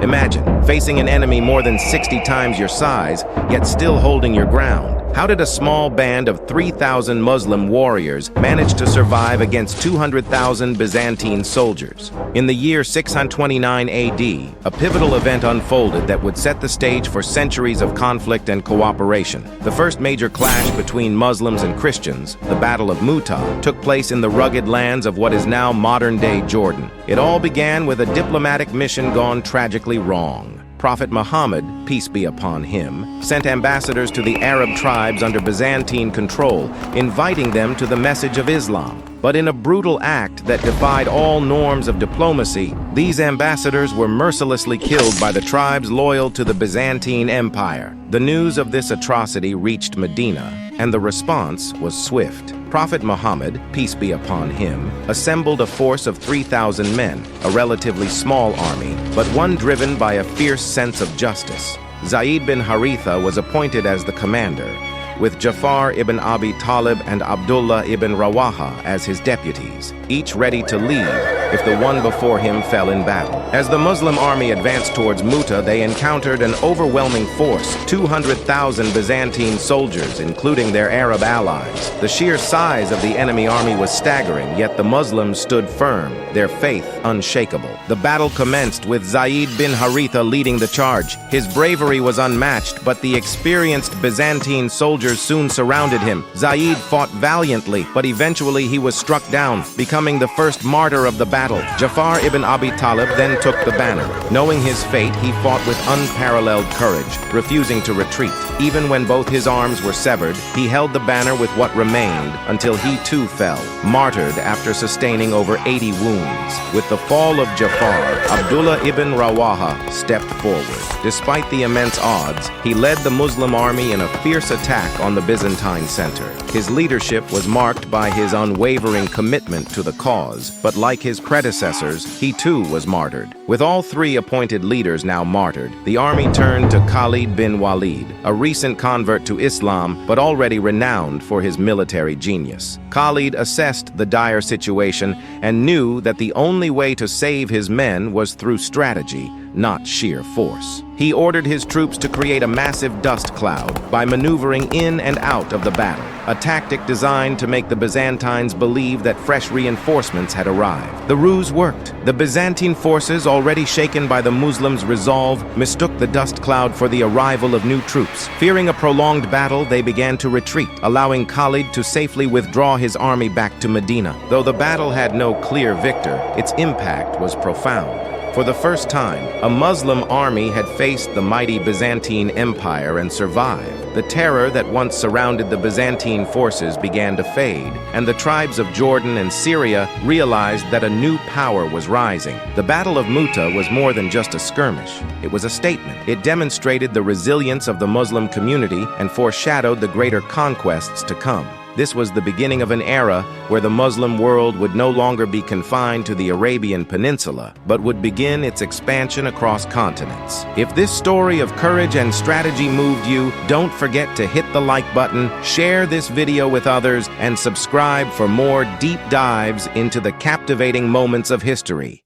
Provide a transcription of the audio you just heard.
Imagine facing an enemy more than 60 times your size, yet still holding your ground. How did a small band of 3,000 Muslim warriors manage to survive against 200,000 Byzantine soldiers? In the year 629 AD, a pivotal event unfolded that would set the stage for centuries of conflict and cooperation. The first major clash between Muslims and Christians, the Battle of Mutah, took place in the rugged lands of what is now modern-day Jordan. It all began with a diplomatic mission gone tragically wrong. Prophet Muhammad, peace be upon him, sent ambassadors to the Arab tribes under Byzantine control, inviting them to the message of Islam. But in a brutal act that defied all norms of diplomacy, these ambassadors were mercilessly killed by the tribes loyal to the Byzantine Empire. The news of this atrocity reached Medina, and the response was swift. Prophet Muhammad, peace be upon him, assembled a force of 3,000 men, a relatively small army, but one driven by a fierce sense of justice. Zaid bin Harithah was appointed as the commander, with Ja'far ibn Abi Talib and Abdullah ibn Rawaha as his deputies, each ready to leave if the one before him fell in battle. As the Muslim army advanced towards Mutah, they encountered an overwhelming force, 200,000 Byzantine soldiers, including their Arab allies. The sheer size of the enemy army was staggering, yet the Muslims stood firm, their faith unshakable. The battle commenced with Zaid bin Harithah leading the charge. His bravery was unmatched, but the experienced Byzantine soldiers soon surrounded him. Zaid fought valiantly, but eventually he was struck down, becoming the first martyr of the battle. Ja'far ibn Abi Talib then took the banner. Knowing his fate, he fought with unparalleled courage, refusing to retreat. Even when both his arms were severed, he held the banner with what remained until he too fell, martyred after sustaining over 80 wounds. With the fall of Ja'far, Abdullah ibn Rawaha stepped forward. Despite the immense odds, he led the Muslim army in a fierce attack on the Byzantine center. His leadership was marked by his unwavering commitment to the cause, but like his predecessors, he too was martyred. With all three appointed leaders now martyred, the army turned to Khalid bin Walid, a recent convert to Islam but already renowned for his military genius. Khalid assessed the dire situation and knew that the only way to save his men was through strategy, not sheer force. He ordered his troops to create a massive dust cloud by maneuvering in and out of the battle, a tactic designed to make the Byzantines believe that fresh reinforcements had arrived. The ruse worked. The Byzantine forces, already shaken by the Muslims' resolve, mistook the dust cloud for the arrival of new troops. Fearing a prolonged battle, they began to retreat, allowing Khalid to safely withdraw his army back to Medina. Though the battle had no clear victor, its impact was profound. For the first time, a Muslim army had faced the mighty Byzantine Empire and survived. The terror that once surrounded the Byzantine forces began to fade, and the tribes of Jordan and Syria realized that a new power was rising. The Battle of Mutah was more than just a skirmish. It was a statement. It demonstrated the resilience of the Muslim community and foreshadowed the greater conquests to come. This was the beginning of an era where the Muslim world would no longer be confined to the Arabian Peninsula, but would begin its expansion across continents. If this story of courage and strategy moved you, don't forget to hit the like button, share this video with others, and subscribe for more deep dives into the captivating moments of history.